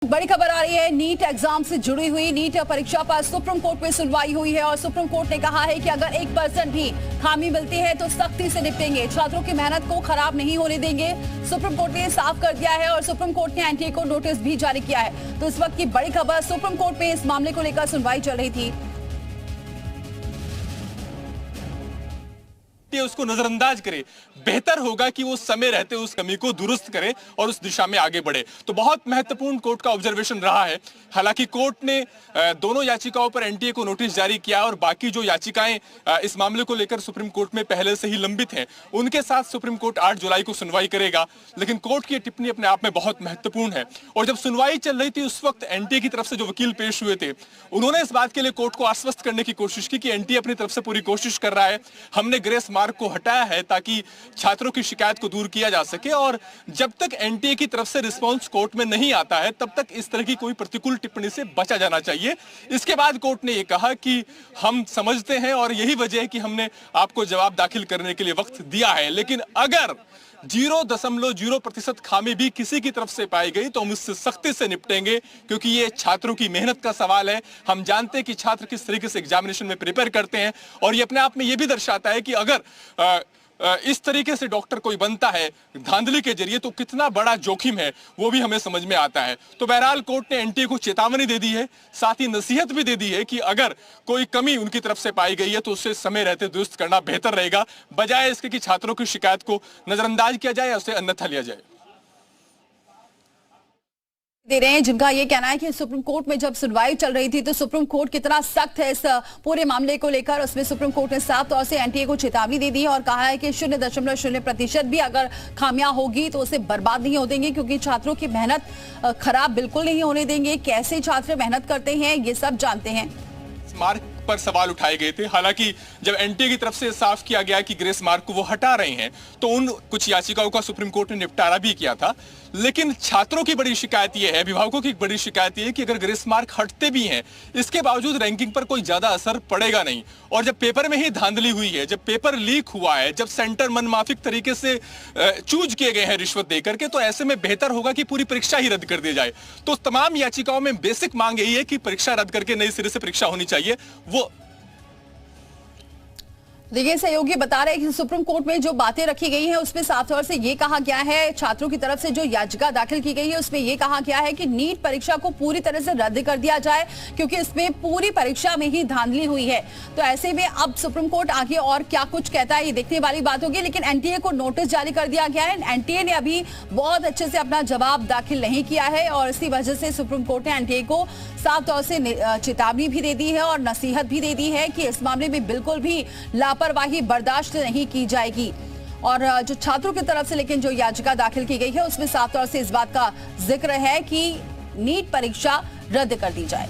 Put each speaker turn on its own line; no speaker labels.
बड़ी खबर आ रही है नीट एग्जाम से जुड़ी हुई। नीट परीक्षा पर सुप्रीम कोर्ट में सुनवाई हुई है और सुप्रीम कोर्ट ने कहा है कि अगर 1% भी खामी मिलती है तो सख्ती से निपटेंगे, छात्रों की मेहनत को खराब नहीं होने देंगे। सुप्रीम कोर्ट ने साफ कर दिया है और सुप्रीम कोर्ट ने एनटीए को नोटिस भी जारी किया है। तो इस वक्त की बड़ी खबर, सुप्रीम कोर्ट में इस मामले को लेकर सुनवाई चल रही थी।
उसको नजरअंदाज करे, बेहतर होगा कि वो समय रहते उस कमी को दुरुस्त करे और उस दिशा में आगे बढ़े। तो बहुत महत्वपूर्ण कोर्ट का ऑब्जर्वेशन रहा है। हालांकि कोर्ट ने दोनों याचिकाओं पर एनटीए को नोटिस जारी किया और बाकी जो याचिकाएं इस मामले को लेकर सुप्रीम कोर्ट में पहले से ही लंबित हैं, उनके साथ सुप्रीम कोर्ट 8 जुलाई को सुनवाई करेगा। लेकिन कोर्ट की टिप्पणी अपने आप में बहुत महत्वपूर्ण है। और जब सुनवाई चल रही थी उस वक्त एनटीए की तरफ से जो वकील पेश हुए थे, उन्होंने इस बात के लिए कोर्ट को आश्वस्त करने की कोशिश की कि एनटीए अपनी तरफ से पूरी कोशिश कर रहा है, हमने ग्रेस मार्क को हटाया है ताकि छात्रों की शिकायत को दूर किया जा सके। और जब तक एनटीए की तरफ से रिस्पांस कोर्ट में नहीं आता है तब तक इस तरह की कोई प्रतिकूल टिप्पणी से बचा जाना चाहिए। इसके बाद कोर्ट ने यह कहा कि हम समझते हैं और यही वजह है कि हमने आपको जवाब दाखिल करने के लिए वक्त दिया है, लेकिन अगर 0.0% खामी भी किसी की तरफ से पाई गई तो हम उससे सख्ती से निपटेंगे, क्योंकि ये छात्रों की मेहनत का सवाल है। हम जानते हैं कि छात्र किस तरीके से एग्जामिनेशन में प्रिपेयर करते हैं और ये अपने आप में ये भी दर्शाता है कि अगर इस तरीके से डॉक्टर कोई बनता है धांधली के जरिए तो कितना बड़ा जोखिम है वो भी हमें समझ में आता है। तो बहरहाल कोर्ट ने एनटीए को चेतावनी दे दी है, साथ ही नसीहत भी दे दी है कि अगर कोई कमी उनकी तरफ से पाई गई है तो उससे समय रहते दुरुस्त करना बेहतर रहेगा, बजाय इसके कि छात्रों की शिकायत को नजरअंदाज किया जाए या उसे अन्यथा लिया जाए।
दे रहे हैं जिनका ये कहना है कि सुप्रीम कोर्ट में जब सुनवाई चल रही थी तो सुप्रीम कोर्ट कितना सख्त है इस पूरे मामले को लेकर। उसमें सुप्रीम कोर्ट ने साफ तौर से एनटीए को चेतावनी दे दी है और कहा है कि 0.0% भी अगर खामियां होगी तो उसे बर्बाद नहीं हो देंगे, क्योंकि छात्रों की मेहनत खराब बिल्कुल नहीं होने देंगे। कैसे छात्र मेहनत करते हैं ये सब जानते हैं।
मार्क पर सवाल उठाए गए थे। हालांकि जब एनटीए की तरफ से साफ किया गया कि ग्रेस मार्क को वो हटा रहे हैं तो उन कुछ याचिकाओं का सुप्रीम कोर्ट ने निपटारा भी किया था। लेकिन छात्रों की बड़ी शिकायत ये है, अभिभावकों की बड़ी शिकायत ये है कि अगर ग्रेस मार्क हटते भी हैं इसके बावजूद रैंकिंग पर कोई ज्यादा असर पड़ेगा नहीं। और जब पेपर में ही धांधली हुई है, जब पेपर लीक हुआ है, जब सेंटर मनमाफिक तरीके से चूज किए गए हैं रिश्वत देकर के, तो ऐसे में बेहतर होगा कि पूरी परीक्षा ही रद्द कर दी जाए। तो तमाम याचिकाओं में बेसिक मांग यही है कि परीक्षा रद्द करके नए सिरे से परीक्षा होनी चाहिए। वो
देखिए, सहयोगी बता रहे हैं कि सुप्रीम कोर्ट में जो बातें रखी गई हैं उसमें साफ तौर से ये कहा गया है, छात्रों की तरफ से जो याचिका दाखिल की गई है उसमें ये कहा गया है कि नीट परीक्षा को पूरी तरह से रद्द कर दिया जाए, क्योंकि इसमें पूरी परीक्षा में ही धांधली हुई है। तो ऐसे में अब सुप्रीम कोर्ट आगे और क्या कुछ कहता है ये देखने वाली बात होगी। लेकिन एनटीए को नोटिस जारी कर दिया गया है। एनटीए ने अभी बहुत अच्छे से अपना जवाब दाखिल नहीं किया है और इसी वजह से सुप्रीम कोर्ट ने एनटीए को साफ तौर से चेतावनी भी दे दी है और नसीहत भी दे दी है कि इस मामले में बिल्कुल भी लापरवाही बर्दाश्त नहीं की जाएगी। और जो छात्रों की तरफ से लेकिन जो याचिका दाखिल की गई है उसमें साफ तौर से इस बात का जिक्र है कि नीट परीक्षा रद्द कर दी जाए।